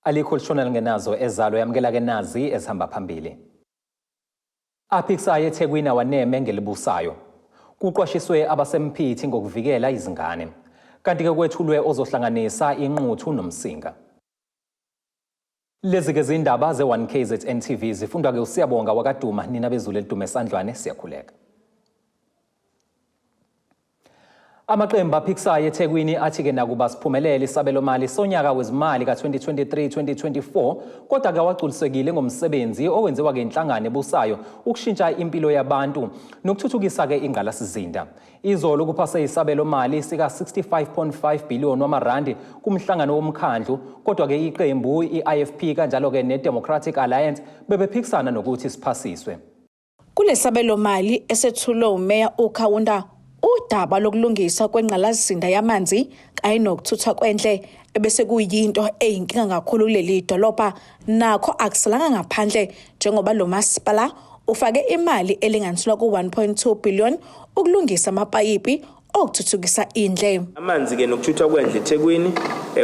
Alikho lishonela ngenazo ezalo yamkela ke nazi ezihamba phambili. Aphikisayo eThekwini awaneme ngelibusayo. Kuqwashiswe abasempithi ngokuvikela izingane. Kanti ke kwethulwe ozohlanganisa inquthu nomsinga. Lezi ke izindaba ze1KZNTV zifundwa ke uSiyabonga wakaduma nina bezulu elidume esandlwane siyakhuleka. Amaqembu aphikisayo eThekwini athi ke nakuba siphumelele isabelo mali sonyaka wezimali ka2023-2024 kodwa ke wagculisekile ngomsebenzi owenziwa ke inhlangano ebusayo ukushintsha impilo yabantu nokuthuthukisa ke ingqalasizinda. Izolo kuphase isabelo mali sika 65.5 billion wamarandi kumhlangano womkhandlu kodwa ke iqembu iIFP kanjalo ke neDemocratic Alliance bebephikisana nokuthi siphasiswe. Kulesabelo mali esethulwe uMeya uKhawunda udaba lokulungisa kwengqalasizinda yamanzi kanye nokuthuthwa kwenhle ebese kuyinto eyinkinga kakhulu kuleli dolobha nakho akusalanga ngaphandle njengoba lo masipala ufake imali elinganiselwa ku1.2 billion ukulungisa amapayipi okuthuthukisa indle. Amanzi ke nokuthuthwa kwendle eThekwini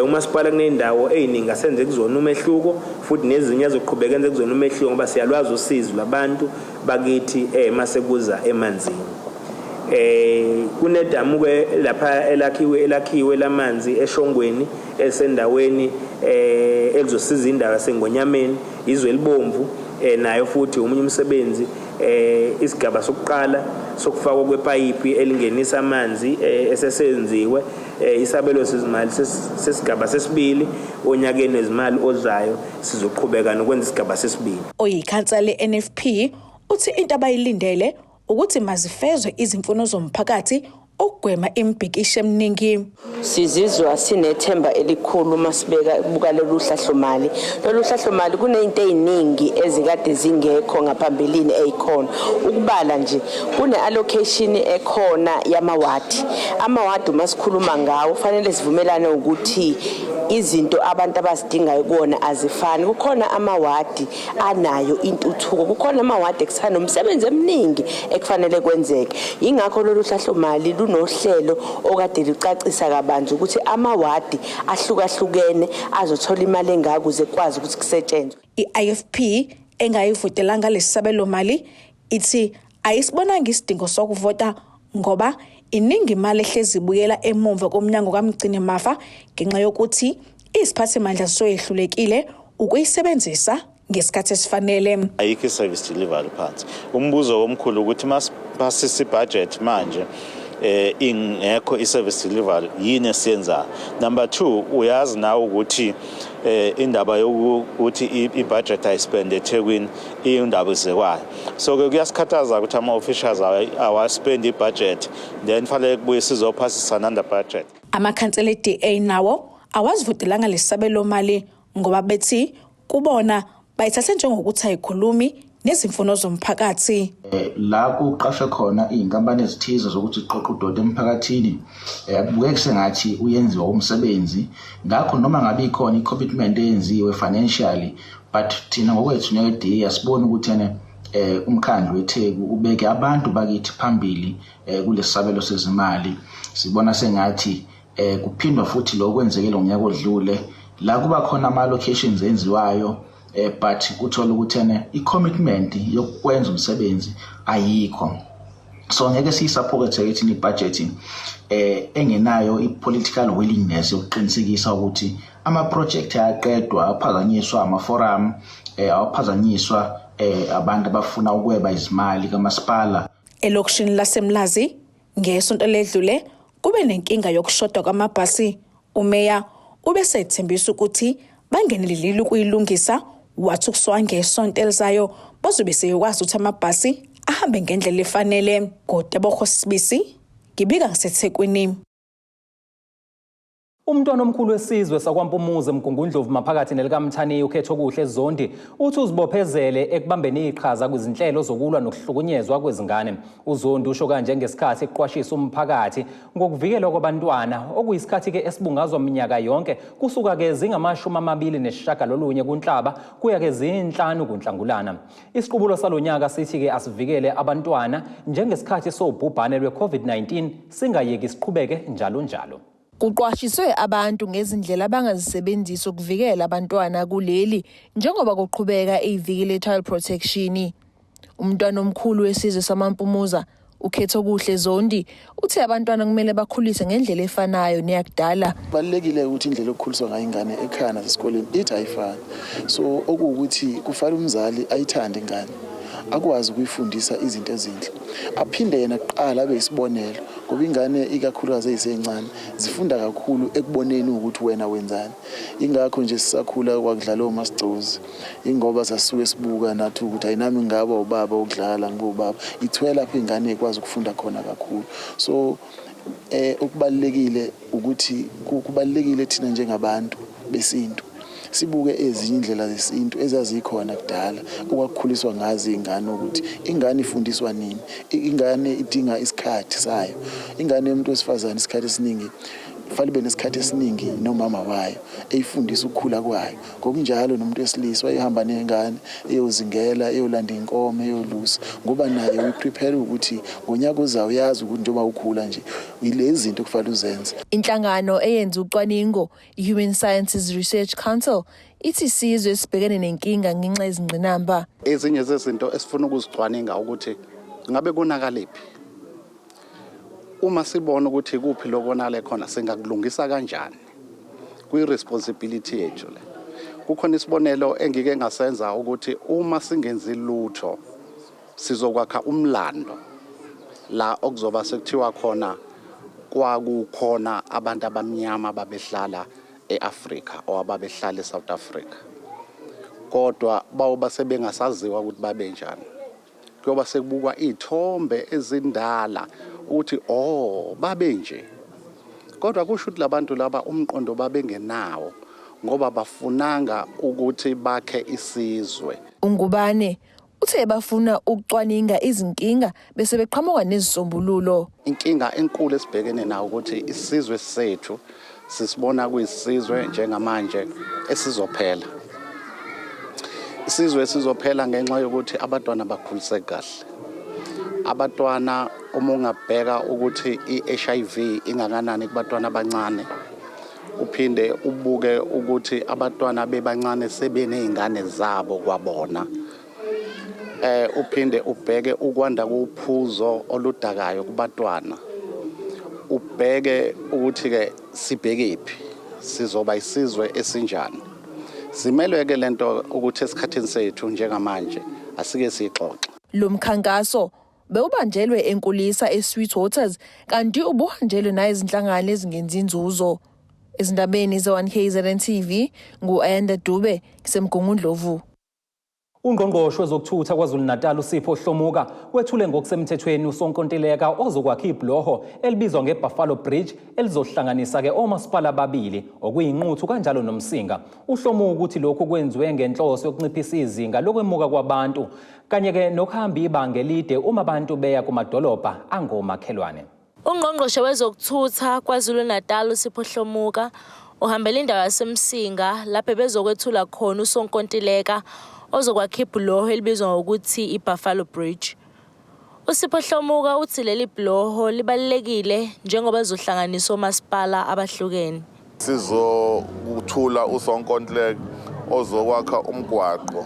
umasipala kunendawo eziningi asenze kuzona umehluko futhi nezinye ezoqhubeka enze kuzona umehluko ngoba siyalwazi usizo labantu bakithi masekuza emanzini. Kunedamu ke lapha elakhiwe lamanzi eShongweni esendaweni elizosiza indawo yaseNgonyameni izwe libomvu nayo futhi umunye umsebenzi isigaba sokuqala sokufakwa kwepayipi elingenisa amanzi esesenziwe isabelo sezimali sesigaba sesibili onyakeni wezimali ozayo sizoqhubeka nokwenza isigaba sesibili. Oyikhansela leNFP uthi into abayilindele ukuthi mazifezwe izimfuno zomphakathi ukugwema imbhikisho eminingi. Sizizwa sinethemba elikhulu masibeka buka lolu hlahlomali. Lolu hlahlomali kunezinto eziningi ezikade zingekho ngaphambilini ezikhona. Ukubala nje kune allocation ekhona yamawadi. Amawadi masikhuluma ngawo fanele sivumelane ukuthi izinto abantu abazidingayo kuona azifani. Kukhona amawadi anayo intuthuko, kukhona amawadi ekusana umsebenzi eminingi ekufanele kwenzeke. Ingakho lolu hlahlomali nohlelo okade licacisa kabanzi ukuthi amawadi ahlukahlukene azothola imali engaka ukuze kwazi ukuthi kusetshenzwe. iIFP engayivotelanga lesabelo mali ithi ayisibonanga isidingo sokuvota ngoba iningi imali ehlezi ibuyela emumva komnyango kaMgcini Mafa ngenxa yokuthi isiphathimandla soyehlulekile ukuyisebenzisa ngesikhathi esifanele. Ayikho service delivery phansi. Umbuzo omkhulu ukuthi masipasisa ibudget manje ingekho iservice delivery yini esiyenza. Number 2 uyazi nawe ukuthi indaba yokuthi ibudget ayispend eThekwini indaba ezekwayo. So ke kuyasikhathaza ukuthi ama officials awaspend ibudget then fanele kubuye sizophasisa under budget. Amakhansela eDA nawo awazivotelanga lesabelo mali ngoba bethi kubona bayithathe njengokuthi ayikhulumi nezimfuno zomphakathi. La kuqashwe khona izinkampani ezithize zokuthi iqoqe udodo emphakathini kubukeka sengathi uyenziwa umsebenzi ngakho noma ngabe ikhona icommitment eyenziwe financially but thina ngokwethu neDA asibona ukuthi umkhandlu weTheku ubeke abantu bakithi phambili kulesabelo sezimali. Sibona sengathi kuphindwa futhi lokwenzekile ngonyaka odlule la kuba khona ama allocations enziwayo but uthola ukuthi i-commitment yokwenza umsebenzi ayikho. So ngeke siyisupport ethi budget engenayo i-political willingness yokuqinisekisa ukuthi ama-project ayaqedwa aphazanyiswa ama-forum aphazanyiswa abantu abafuna ukweba izimali kamasipala. Elokishini laseMlazi ngesonto ledlule kube nenkinga yokushoda kwamabhasi. Umeya ubesethembisa ukuthi bangenelelile ukuyilungisa wathi kuswa ngesonto elizayo bazobe seyokwazi ukuthi amabhasi ahambe ngendlela efanele. Kodwa Sibisi ngibika ngiseThekwini. Umntwana omkhulu wesizwe sakwaMpumuze Mgungundlovu maphakathi nelikaMthaniya ukhetho kuhle Zondi uthi uzibophezele ekubambeni iqhaza kwizinhlelo zokulwa nokuhlukunyezwa kwezingane. UZondi usho kanje ngesikhathi eqwashisa umphakathi ngokuvikelwa kwabantwana okuyisikhathi ke esibungazwa minyaka yonke kusuka ke zingama29 kuNhlaba kuya ke zinhlanu kuNhlangulana. Isiqubulo salonyaka sithi ke asivikele abantwana njengesikhathi sobhubhane lweCovid-19 singayeki siqhubeke njalo njalo. Kuqwashiswe abantu ngezindlela abangazisebenzisa ukuvikela abantwana kuleli njengoba kuqhubeka iviki le-child protection. Umntwana omkhulu wesizwe samampumuza Kwesobumengameli uthi abantwana kumele bakhulise ngendlela efanayo neyakudala. Balekile ukuthi indlela okukhuliswa ngayo ingane ekhaya nasesikoleni ithi ayifani. So okuwukuthi kufanele umzali ayithande ingane, akwazi ukuyifundisa izinto ezinhle. Aphinde yena kuqala abe isibonelo ngoba ingane ikakhulukazi ezisencane zifunda kakhulu ekuboneni ukuthi wena wenzani. Ingakho nje sisakhula kwakudlala oMasigcozi, ingoba sasuke sibuka nathi ukuthi ayinami ngaba ubaba ukudlala ngobaba. Ithwela lapha ingane ekwazi ukufunda khona kakhulu. So okubalekile ukuthi kubalekile thina njengabantu besintu sibuke ezinye indlela zesintu ezazikhona kudala okwakukhuliswa ngazi ingane ukuthi ingane ifundiswa nini, ingane idinga isikhathi sayo, ingane yomuntu wesifazane isikhathi esiningi kufanele ibe nesikhathi esiningi nomama wayo eyifundisa ukukhula kwayo. Ngokunjalo nomuntu wesilisa wayehamba nengane eyozingela, eyolanda inkomo, eyolusa ngoba naye uyiprepare ukuthi ngonyaka ozayo yazi ukuthi njengoba ukhula nje yilezi zinto kufanele uzenze. Inhlangano eyenza ucwaningo Human Sciences Research Council ithi isizwe sibhekene nenkinga ngenxa yezingqinamba. Ezinye zezinto esifuna ukuzicwaninga ukuthi ngabe konakaliphi. Uma sibona ukuthi kuphi lokonale khona singakulungisa kanjani. Kuyi-responsibility yethu le. Kukhona isibonelo engike ngasenza ukuthi uma singenzi lutho sizokwakha umlando la okuzoba sekuthiwa khona kwakukhona abantu abamnyama babehlala eAfrika owababehlala eSouth Africa. Kodwa bawoba sebengasaziwa ukuthi babenjani. Kuyoba sekubukwa izithombe ezindala ukuthi babenje. Kodwa kusho ukuthi labantu laba umqondo babengenawo ngoba bafunanga ukuthi bakhe isizwe. Ungubane uthe bafuna ukucwaninga izinkinga bese beqhamuka nezisombululo. Inkinga enkulu esibhekene nayo ukuthi isizwe sethu sisibona kuyisizwe njengamanje esizophela. Isizwe sizophela ngenxa yokuthi abantwana bakhuliseke kahle. Abantwana uma ungabheka ukuthi iHIV ingakanani kubantwana abancane, uphinde ubuke ukuthi abantwana bebancane sebenezingane zabo kwabona. Uphinde ubheke ukwanda kophuzo oludakayo kubantwana. Ubheke ukuthi ke sibhekephi sizoba isizwe esinjani. Simelwe-ke lento ukuthi esikhathini sethu njengamanje asike sixoxe. Lo mkhankaso bewubanjelwe enkulisa eSweet Waters kanti ubuhanjelwe naye izinhlangano ezingenzi inzuzo. Ezindabeni ze1KZNTV ngu-Ayanda Dube kusemgungundlovu. Ungqongqoshe wezokuthutha KwaZulu-Natal uSipho Hlomuka wethule ngokusemthethweni usonkontileka ozokwakha ibloho elibizwa ngeBuffalo Bridge elizohlanganisa ke omasipala ababili okuyinquthu kanjalo nomsinga. Uhlomuka ukuthi lokhu kwenziwe ngenhloso yokunciphisa izinga lokwemuka kwabantu kanye ke nokuhamba ibanga elide uma abantu beya kumadolobha angomakhelwane. Ungqongqoshe wezokuthutha KwaZulu-Natal uSipho Hlomuka uhambela indawo yasemsinga lapho bezokwethula khona usonkontileka ozokwakha ibloho elibizwa ngokuthi iBuffalo Bridge. uSipho Hlomuka uthi leli bloho libalekile njengoba lizohlanganisa omasipala abahlukene. Sizokuthula usonkontileka ozokwakha umgwaqo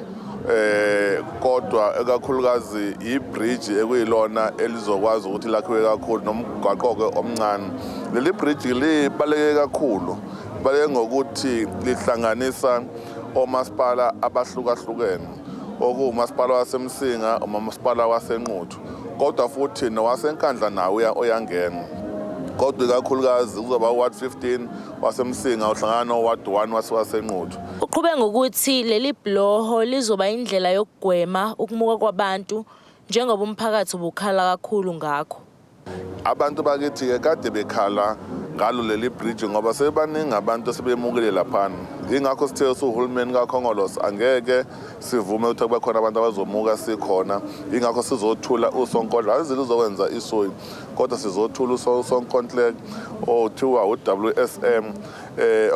kodwa ekakhulukazi ibridge ekuyilona elizokwazi ukuthi lakhiwe kakhulu nomgwaqo-ke omncane. Leli bridge libaleke kakhulu, baleke ngokuthi lihlanganisa omasipala abahlukahlukene okuwumasipala wasemsinga, umasipala wasenquthu, kodwa futhi nowasenkandla nawo oyangena. Kodwa kakhulukazi kuzoba uWard 15 wasemsinga uhlangana noWard 1 wasenquthu. Uqhubeka ngokuthi leli bloho lizoba indlela yokugwema ukumuka kwabantu njengoba umphakathi ubukhala kakhulu ngakho. Abantu bakithi-ke kade bekhala ngalo leli bridge ngoba sebaningi abantu sebemukile laphana. Ingakho sithe uhulumeni kaKhongolose angeke sivume ukuthi kube khona abantu abazomuka sikhona. Ingakho sizothula usonkontileka izinto uzokwenza isoyi kodwa sizothula usonkontileka othiwa uWSM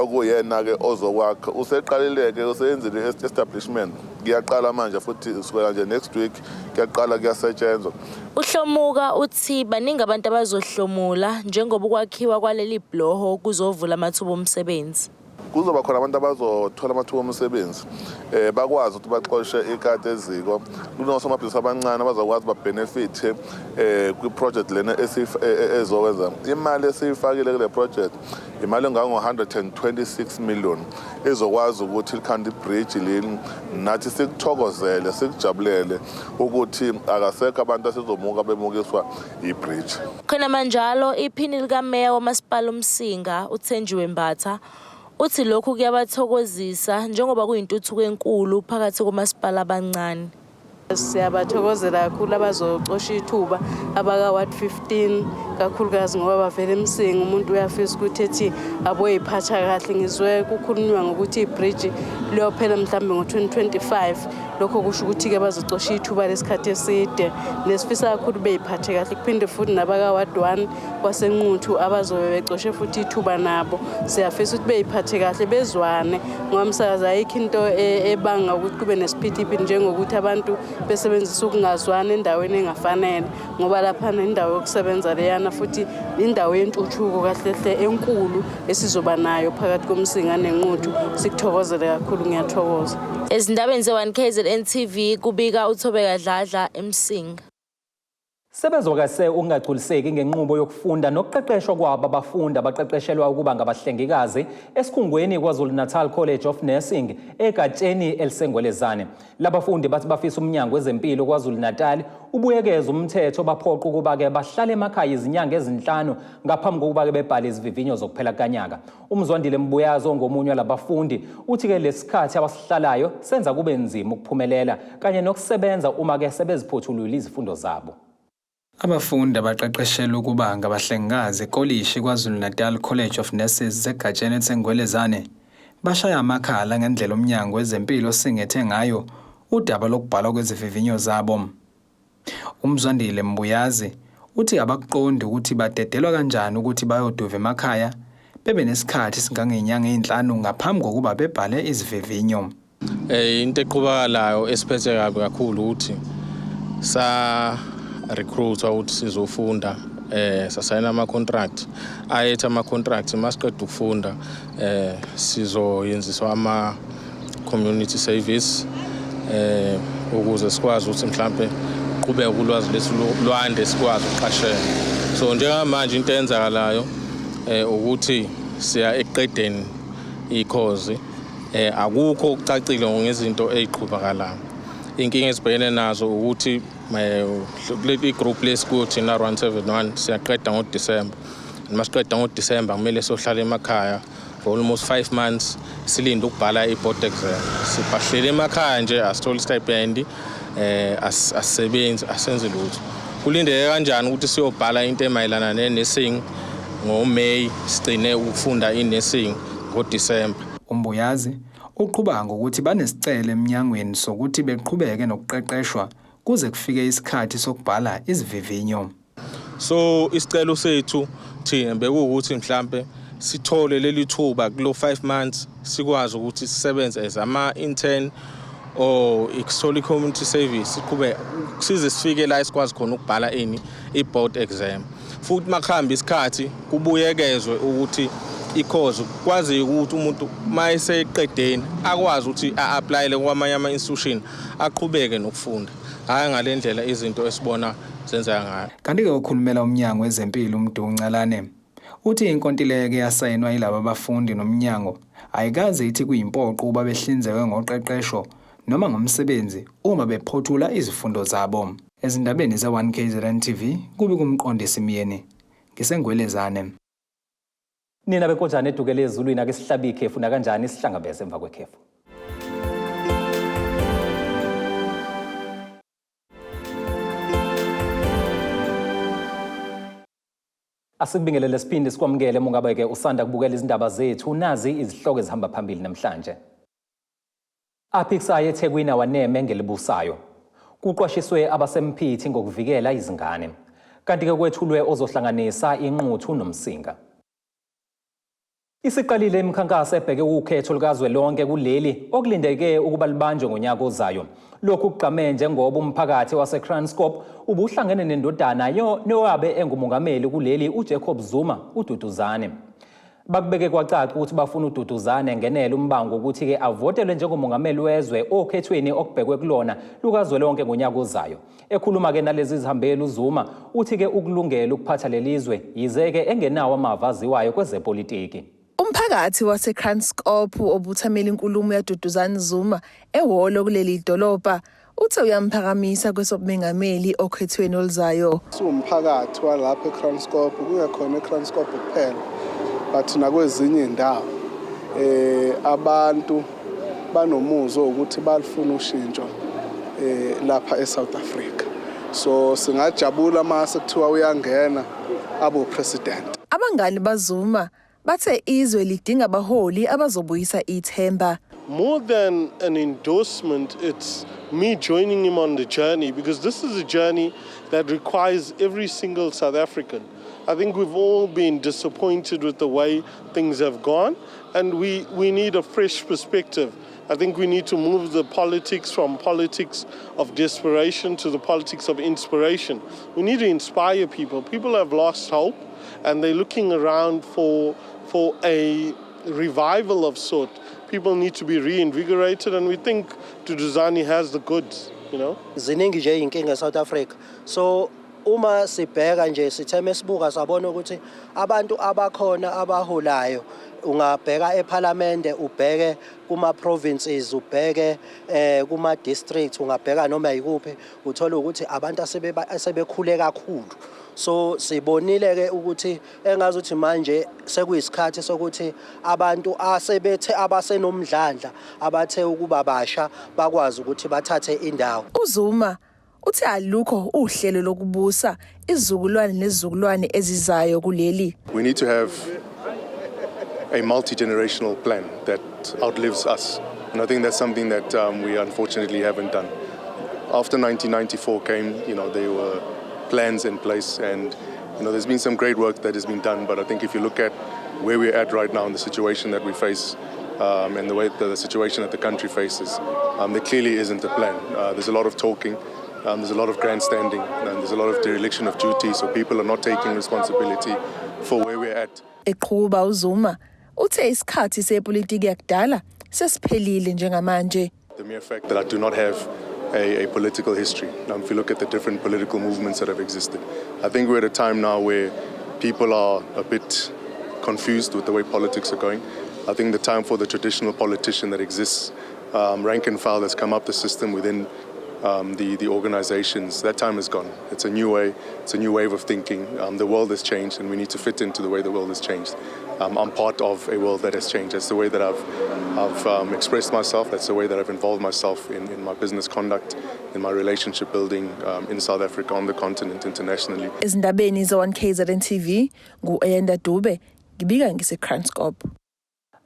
okuyena ke ozokwakha useqalileke useyenzile establishment kuyaqala manje futhi usukela nje next week kuyaqala kuyasetshenzwa. Uhlomuka uthi baningi abantu abazohlomula njengoba ukwakhiwa kwaleli bhloho kuzovula amathuba omsebenzi. Kuzoba khona abantu abazothola amathuba omsebenzi bakwazi ukuthi baxoshe ikati eziko kunosomabhizinisi abancane abazokwazi babenefit kwi-project lena ezokwenza imali esiyifakile kule project imali engango-126 million ezokwazi ukuthi likhanda ibridge leli nathi sikuthokozele sikujabulele ukuthi akasekho abantu asizomuka bemukiswa ibridge. Khona manjalo iphini likameya wamasipala uMsinga uThenjiwe Mbatha uthi lokhu kuyabathokozisa njengoba kuyintuthuko enkulu phakathi komasipala abancane. Siyabathokozela kakhulu abazocosha ithuba abaka Ward 15 kakhulukazi ngoba bavele emsinga umuntu uyafisa ukuthi ethi aboyiphatha kahle. Ngizwe kukhulunywa ngokuthi ibridge liyophela mhlambe ngo-2025 lokho kusho ukuthi ke bazocosha ithuba lesikhathi eside nesifisa kakhulu beyiphathe kahle kuphinde futhi nabaka Ward 1 kwasenquthu abazobe becoshe futhi ithuba nabo siyafisa ukuthi beyiphathe kahle bezwane ngoba msakaza ayikho into ebanga ukuthi kube nesiphithiphithi njengokuthi abantu besebenzisa ukungazwani endaweni engafanele ngoba lapha indawo yokusebenza leyana futhi indawo yentuthuko kahle enkulu esizoba nayo phakathi komsinga nenquthu sikuthokozele kakhulu ngiyathokoza. Ezindabeni ze1KZNTV kubika uThobeka Dladla eMsinga. Sebezokase ukungagculiseki ngenqubo yokufunda nokuqeqeshwa kwabo abafundi abaqeqeshelwa ukuba ngabahlengikazi esikhungweni KwaZulu-Natal College of Nursing egatsheni elisengwelezane. Labafundi bathi bafisa umnyango wezempilo KwaZulu-Natal ubuyekeza umthetho baphoqa ukuba ke bahlale emakhaya izinyanga ezinhlanu ngaphambi kokuba ke bebhale izivivinyo zokuphela kanyaka. Umzwandile Mbuyazo ngomunye walabafundi uthi ke lesikhathi abasihlalayo senza kube nzima ukuphumelela kanye nokusebenza uma ke sebeziphothulula izifundo zabo. Abafundi abaqeqeshelwa ukuba ngabahlengikazi ekolishi KwaZulu-Natal College of Nurses egatsheni elisengwelezane bashaya amakhala ngendlela umnyango wezempilo singethe ngayo udaba lokubhalwa kwezivivinyo zabo. Umzwandile Mbuyazi uthi abakuqondi ukuthi badedelwa kanjani ukuthi bayoduva emakhaya bebe nesikhathi singangenyanga ezinhlanu ngaphambi kokuba bebhale izivivinyo. Into eqhubakalayo esiphethe kabi kakhulu ukuthi recruiter ukuthi sizofunda sasayina ama-contract ayethe ama-contract masiqeda ukufunda sizoyenziswa ama-community service ukuze sikwazi ukuthi mhlambe qhubeka ulwazi lethu lwande sikwazi ukuqashela. So njengamanje into eyenzakalayo ukuthi siya eqedeni ikhozi akukho ukucacile ngezinto eziqhubakalayo. Inkinga esibhekene nazo ukuthi kuleli group lesikuthi na 171 siyaqeda ngoDisemba. Masiqeda ngoDisemba kumele sohlala emakhaya for almost 5 months silinde ukubhala i-board exam. Siphahlele emakhaya nje asithola stipend asisebenzi asenze lutho. Kulindeke kanjani ukuthi siyobhala into emayelana ne-nursing ngoMay sigcine ukufunda i-nursing ngoDisemba. Umbuyazi uqhubanga ngokuthi banesicelo eminyangweni sokuthi beqhubeke nokuqeqeshwa kuze kufike isikhathi sokubhala izivivinyo. So isicelo sethu thina bekuwukuthi mhlambe sithole leli thuba kulo 5 months sikwazi ukuthi sisebenze as ama-intern or isithole community service siqhubeke size sifike la sikwazi khona ukubhala i-board exam. Futhi makuhamba isikhathi kubuyekezwe ukuthi ikhozi kwazi ukuthi umuntu mayeseqedeni akwazi ukuthi a-applyele kwamanye ama-institution aqhubeke nokufunda. Hayi ngale ndlela izinto esibona zenzeka ngayo. Kanti ke ukhulumela umnyango wezempilo uMdunqalane uthi inkontileka yasayinwa yilabo abafundi nomnyango ayikaze ithi kuyimpoqo uba behlinzekwe ngoqeqesho noma ngomsebenzi uma bephothula izifundo zabo. Ezindabeni ze1KZNTV kubi kumqondisi Miyeni ngisengwelezane. Nina bekonjani edukele ezulwini ake sihlabe ikhefu na kanjani isihlangabeze emva kwekhefu. Asikubingelele siphinde sikwamukele mongabe ke usanda kubukela izindaba zethu nazi izihloko ezihamba phambili namhlanje. Aphikisayo eThekwini awaneme ngelibusayo. Kuqwashiswe abasempithi ngokuvikela izingane. Kanti ke kwethulwe ozohlanganisa inquthu nomsinga. Isiqalile imikhankaso ebheke ukhetho lukazwelonke kuleli okulindeke ukuba libanjwe ngonyaka ozayo. Lokhu kugqame njengoba umphakathi waseKranskop ubuhlangene nendodana nowabe engumongameli kuleli uJacob Zuma uDuduzane. Bakubeke kwacaca ukuthi bafuna uDuduzane ngenele umbango ukuthi ke avotelwe njengomongameli wezwe okhethweni okubhekwe kulona lukazwelonke ngonyaka ozayo. Ekhuluma ke nalezi zihambeli uZuma uthi ke ukulungela ukuphatha lelizwe yize ke engenawo amava aziwayo kwezepolitiki. Umphakathi waseKranskop obuthamela inkulumo yaDuduzane Zuma ehholo kuleli dolobha uthi uyamphakamisa Kwesobumengameli okhethweni oluzayo. Umphakathi walapha eKranskop kungekhona eKranskop kuphela but nakwezinye indawo abantu banomuzwa ukuthi balifuna ushintsho lapha eSouth Africa. So singajabula mase kuthiwa uyangena abo president. Abangani baZuma bathe izwe lidinga abaholi abazobuyisa ithemba. More than an endorsement, it's me joining him on the journey, because this is a journey that requires every single South African. I think we've all been disappointed with the way things have gone, and we need a fresh perspective. I think we need to move the politics from politics of desperation to the politics of inspiration. We need to inspire people. People have lost hope, and they're looking around for a revival of sort. People need to be reinvigorated, and we think Duduzane has the goods, you know. Ziningi nje inkinga South Africa. So uma sibheka nje sitheme sibuka sabona ukuthi abantu abakhona abaholayo ungabheka eParliament, ubheke kuma provinces, ubheke kuma districts, ungabheka noma yikuphi, uthola ukuthi abantu asebekhule kakhulu. So sibonile ke ukuthi engazuthi manje sekuyisikhathi sokuthi abantu asebethe abasenomdlandla abathe ukuba basha bakwazi ukuthi bathathe indawo. uZuma uthi alukho uhlelo lokubusa izizukulwane nezizukulwane ezizayo kuleli. We need to have a multi-generational plan that outlives us, and I think that's something that we unfortunately haven't done. After 1994 came, there were plans in place, and there's been some great work that has been done, but I think if you look at where we're at right now and the situation that we face and the way the situation that the country faces, there clearly isn't a plan. There's a lot of talking, there's a lot of grandstanding, and there's a lot of dereliction of duty, so people are not taking responsibility for where we're at. Eqhuba uZuma uthe isikhathi sepolitiki yakudala sesiphelile njengamanje. The mere fact that I do not have a political history. If you look at the different political movements that have existed, I think we're at a time now where people are a bit confused with the way politics are going. I think the time for the traditional politician that exists, rank and file that's come up the system within the organizations, that time is gone. It's a new way, it's a new wave of thinking. The world has changed, and we need to fit into the way the world has changed. I'm part of a world that has changed. That's the way that I've expressed myself. That's the way that I've involved myself in my business conduct, in my relationship building in South Africa, on the continent, internationally. Izindabeni za1KZNTV ngu-Ayanda Dube, ngibika ngiseKranskop.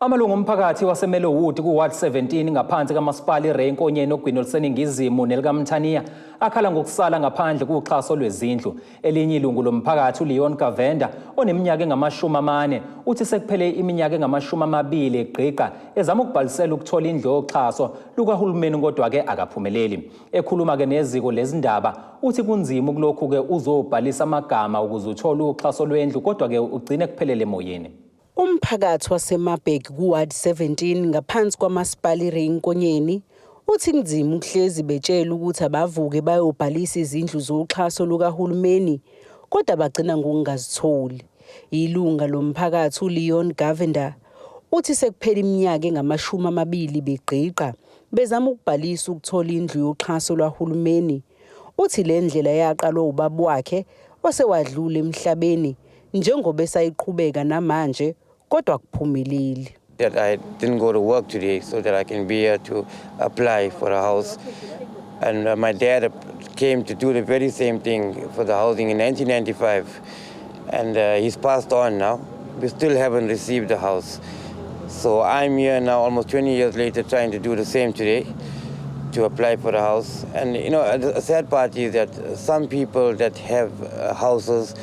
Amalungu omphakathi waseMelowood kuWard 17 ngaphansi kaMasipala iRenkonyeni ogwini oluseningizimu nelikaMthaniya akhala ngokusala ngaphandle kuxhaso lwezindlu. Elinye ilungu lomphakathi uLeon Kavenda oneminyaka engama40 uthi sekuphele iminyaka engama20 egqiqa ezama ukubhalisela ukuthola indlu yoxhaso lukahulumeni kodwa ke akaphumeleli. Ekhuluma ke neziko lezindaba uthi kunzima ukulokhu ke uzobhalisa amagama ukuze uthole uxhaso lwendlu kodwa ke ugcine kuphelele emoyeni. Umphakathi waseMabhek kuWard 17 ngaphansi kwaMasipala iRenkonyeni uthi kunzima ukuhlezi betshela ukuthi abavuke bayobhalisa izindlu zoxhaso lukahulumeni kodwa bagcina ngokungazitholi. Ilunga lomphakathi uLeon Gavenda uthi sekuphela iminyaka engama20 begqiqa bezama ukubhalisa ukuthola indlu yoxhaso lwahulumeni. Uthi le ndlela yaqalwa ubaba wakhe osewadlula emhlabeni njengoba esayiqhubeka namanje kodwa kuphumeleli. That I didn't go to work today so that I can be here to apply for a house, and my dad came to do the very same thing for the housing in 1995, and he's passed on now. We still haven't received the house, so I'm here now almost 20 years later trying to do the same today to apply for the house. And the sad part is that some people that have houses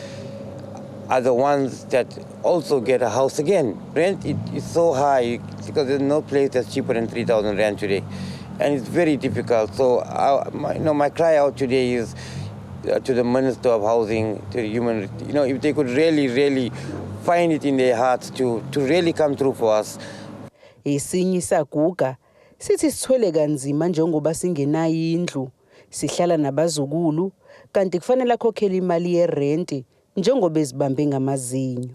are the ones that also get a house again. Rent is so high because there's no place that's cheaper than 3,000 rand today. And it's very difficult. So my cry out today is to the Minister of Housing, to the human, if they could really find it in their hearts to really come through for us. Esinye saguga sithi sithwele kanzima njengoba singenayo indlu, sihlala nabazukulu kanti kufanele akhokhele imali yerent njengoba ezibambe ngamazinyo.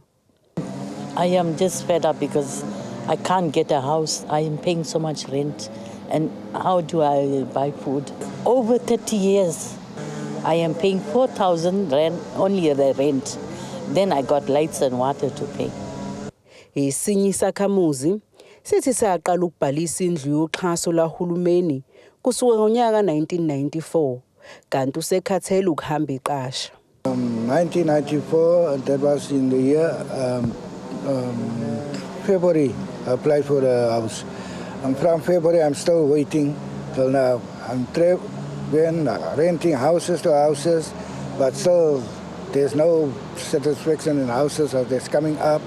I am just fed up because I can't get a house. I am paying so much rent. And how do I buy food? Over 30 years, I am paying 4,000 rand, only the rent. Then I got lights and water to pay. Esinye isakhamuzi sithi saqala ukubhalisa indlu yoxhaso lahulumeni kusuka ngonyaka 1994 kanti usekhathele ukuhamba iqasha. 1994, that was in the year February. I applied for a house. And from February, I'm still waiting till now. I'm renting houses to houses, but still there's no satisfaction in houses that's coming up.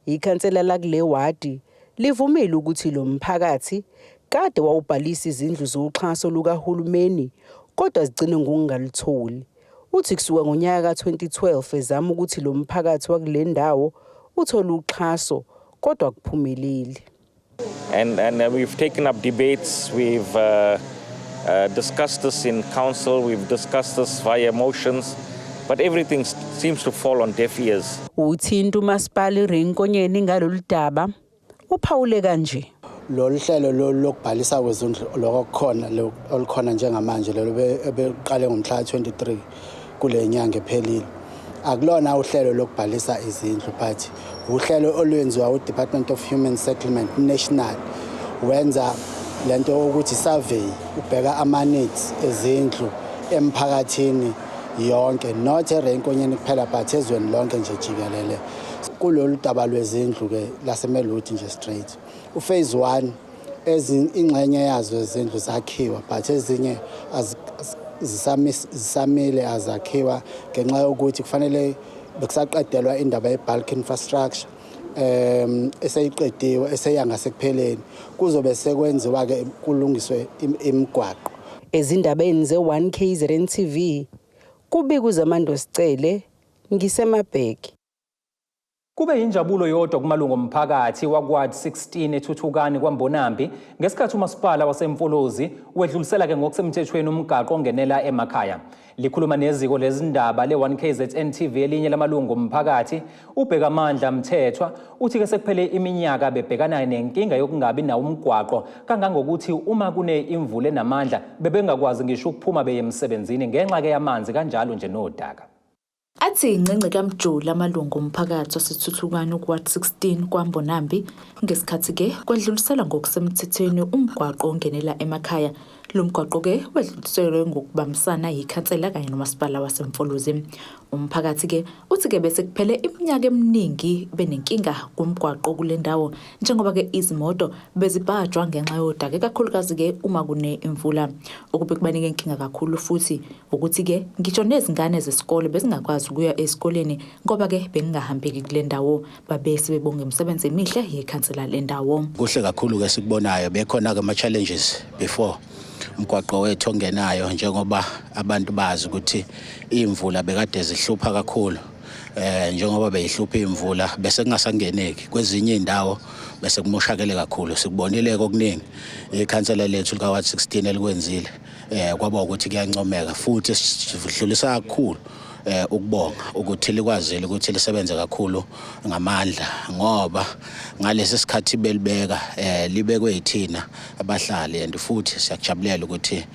Ikhansela lakule wadi livumile ukuthi lo mphakathi kade wawubhalisa izindlu zoxhaso lukahulumeni kodwa zigcine ngokungalitholi. Uthi kusuka ngonyaka ka2012 ezama ukuthi lo mphakathi wakule ndawo uthole uxhaso kodwa kuphumeleli. And we've taken up debates, we've discussed this in council, we've discussed this via motions, but everything seems to fall on deaf ears. Uthinta umasipala iRenkonyeni ngalolu daba uphawule kanje. Lolu hlelo lokubhalisa kwezindlu lokukhona olukhona njengamanje lelo beqale ngomhla 23 kule nyanga ephelile. Akulona uhlelo lokubhalisa izindlu but uhlelo olwenziwa uDepartment of Human Settlement National wenza lento ukuthi survey ubheka ama-needs ezindlu emphakathini yonke not eRenkonyeni kuphela but ezweni lonke nje jikelele. Kulolu daba lwezindlu ke laseMeluti nje straight. Phase 1 ingxenye yazo izindlu zakhiwa but ezinye zisamile azakhiwa ngenxa yokuthi kufanele bekusaqedelwa indaba ye-bulk infrastructure eseyiqediwe eseyanga sekupheleni kuzobe sekwenziwa ke kulungiswe imigwaqo. Ezindabeni ze1KZNTV kubika uZamando Sicele ngisemabheki. Kube injabulo yodwa kumalungu omphakathi wakward 16 ethuthukani kwaMbonambi ngesikhathi umasipala waseMfolozi wedlulisela ke ngokusemthethweni umgaqo ongenela emakhaya. Likhuluma neziko lezindaba le1KZNTV elinye lamalungu omphakathi ubheka amandla Mthethwa uthi ke sekuphele iminyaka bebhekana nenkinga yokungabi nawo umgwaqo kangangokuthi uma kune imvula enamandla bebengakwazi ngisho ukuphuma beye emsebenzini ngenxa ke yamanzi kanjalo nje nodaka. Athi ingcengce kaMjula amalungu omphakathi wasithuthukani ukward 16 kwaMbonambi ngesikhathi ke kwedlulisela ngokusemthethweni umgwaqo ongenela emakhaya. Lo mgwaqo ke wedluliselwe ngokubambisana yikhansela kanye nomasipala waseMfolozi. Umphakathi ke uthi ke bese kuphele iminyaka eminingi benenkinga kumgwaqo kule ndawo njengoba ke izimoto bezibhajwa ngenxa yodaka kakhulukazi ke uma kune imvula. Okube kubanike inkinga kakhulu futhi ukuthi ke ngisho nezingane zesikole bezingakwazi ukuya esikoleni ngoba ke bengahambeki kule ndawo babese bebonga imisebenzi emihle yekhansela le ndawo. Kuhle kakhulu ke sikubonayo bekhona ke ama challenges before umgwaqo wethu ongenayo njengoba abantu bazi ukuthi imvula bekade zihlupha kakhulu njengoba beyihlupha imvula bese kungasangeneki kwezinye indawo bese kumoshakele kakhulu. Sikubonile okuningi ikhansela lethu lika 16 elikwenzile kwaba ukuthi kuyancomeka futhi sidlulisa kakhulu ukubonga ukuthi likwazile ukuthi lisebenze kakhulu ngamandla ngoba ngalesi sikhathi belibeka libekwe yithina abahlali and futhi siyakujabulela ukuthi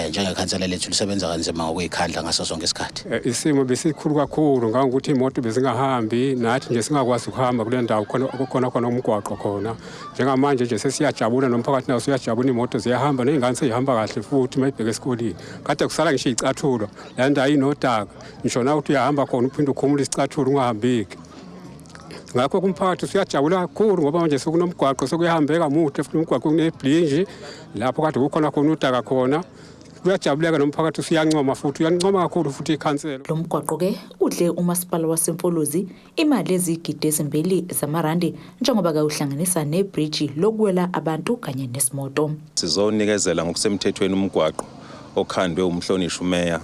njengekhansela lethu lisebenza kanzima ngokuyikhandla ngaso sonke isikhathi. Isimo besikhulu kakhulu ngokuthi imoto bezingahambi nathi nje singakwazi ukuhamba kule ndawo khona umgwaqo khona. Njengamanje nje sesiyajabula nomphakathi nawo siyajabula imoto ziyahamba nezingane sezihamba kahle futhi mayibheke esikoleni. Kade kusala ngisho icathulo la ndawo inodaka ngisho na uthi uyahamba khona uphinde ukhumula isicathulo ungahambeki. Ngakho kumphakathi siyajabula kakhulu ngoba manje sokunomgwaqo sokuyahambeka muhle futhi umgwaqo unebridge lapho kade kukhona udaka khona kuyajabuleka nomphakathi usiyancoma futhi uyancoma kakhulu futhi ikhansela. Lo mgwaqo ke udle umasipala waseMfolozi imali ezigidi ezimbili zamarandi njengoba kawuhlanganisa nebridge lokuwela abantu kanye nesimoto. Sizonikezela ngokusemthethweni umgwaqo okhandwe umhlonishwa umeya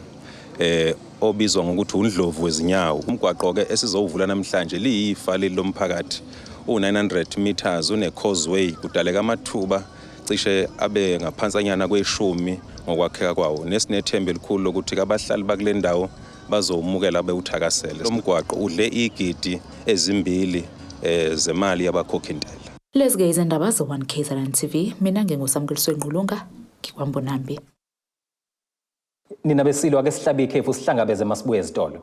obizwa ngokuthi uNdlovu wezinyawo. Umgwaqo ke esizowuvula namhlanje liyifa lomphakathi u900 meters une causeway kudaleka amathuba cishe abe ngaphansanyana kweshumi ngokwakheka kwawo nesinethembe elikhulu lokuthi abahlali bakule ndawo bazowumukela bewuthakasele. Lo mgwaqo udle igidi ezimbili zemali yabakhokhintela. Lezi ke izindaba ze1KZNTV mina nginguSamkeliso Ngqulunga ngikwambonambi. Nina besilwa ke sihlabi ikhefu sihlangabeze masibuye ezitolo.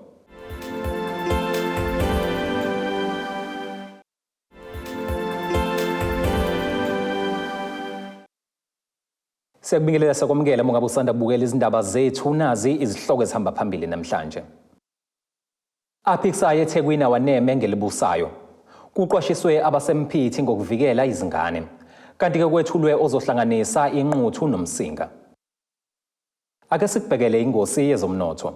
Siyakubingelela sakwamukela mongabe usanda kubukela izindaba zethu nazi izihloko ezihamba phambili namhlanje. Aphikisayo eThekwini awaneme ngelibusayo. Kuqwashiswe abasempithi ngokuvikela izingane. Kanti ke kwethulwe ozohlanganisa inquthu nomsinga. Ake sikubhekele ingosi yezomnotho.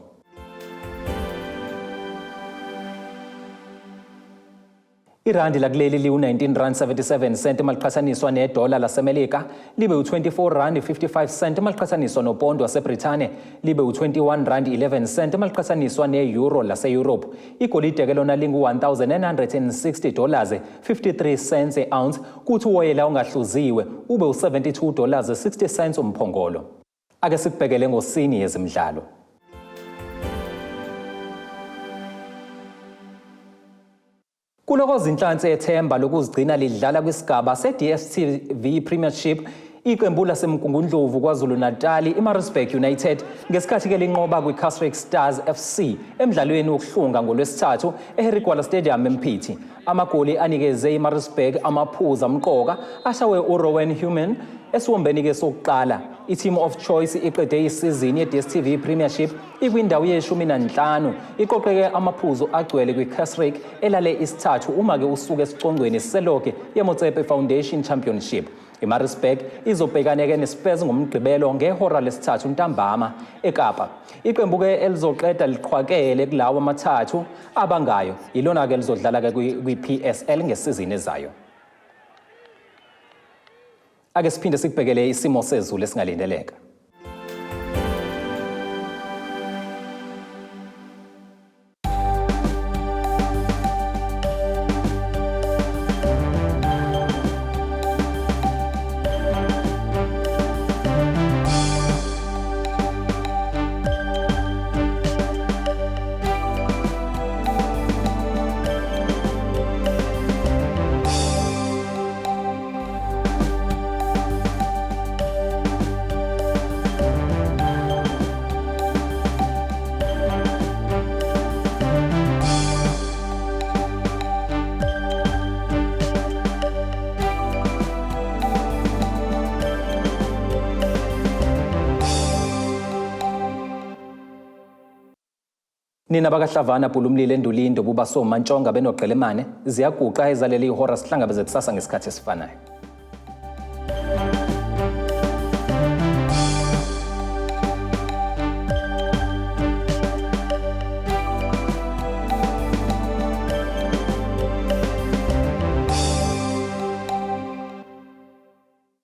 Irandi lakuleli liu-19.77 maliqhathaniswa nedola laseMelika libe u-24.55 maliqhathaniswa nopondo waseBrithane libe u-21.11 maliqhathaniswa ne-euro lase-Europe. Igolide ke lona lingu-$1,960 53 e-ounce kuthi uwoyela ongahluziwe ube u-$72.60 umphongolo. Ake sikubhekele ngosini yezimidlalo. Kuloko zinhlansi ethemba lokuzigcina lidlala kwisigaba se-DStv Premiership, iqembu laseMgungundlovu KwaZulu-Natal iMaritzburg United ngesikhathi ke linqoba kwiCasrick Stars FC emdlalweni wokuhlunga ngolwesithathu eHerigwala Stadium eMphithi. Amagoli anikeze iMaritzburg amaphuzu amqoka ashawe uRowan Human esiwombeni ke sokuqala. I-team of choice iqede isizini ye-DStv Premiership ikwindawo ye-15 iqoqeke amaphuzu agcwele kwiCasrick elale isithathu uma ke usuke esicongweni seloke yeMotsepe Foundation Championship. iMaritzburg izobhekana ke neSpurs ngomgqibelo ngehora lesithathu ntambama eKapa. Iqembu ke elizoqeda liqhwakele kulawo amathathu abangayo ilona ke lizodlala ke kwi-PSL ngesizini ezayo. Ake siphinde sikubhekele isimo sezulu esingalindeleka. Nina bakaHlavana Pulumlile Ndulindo buba Somantshonga benoqelemane ziyaguqa ezaleli ihora sihlangabeze kusasa ngesikhathi esifanayo.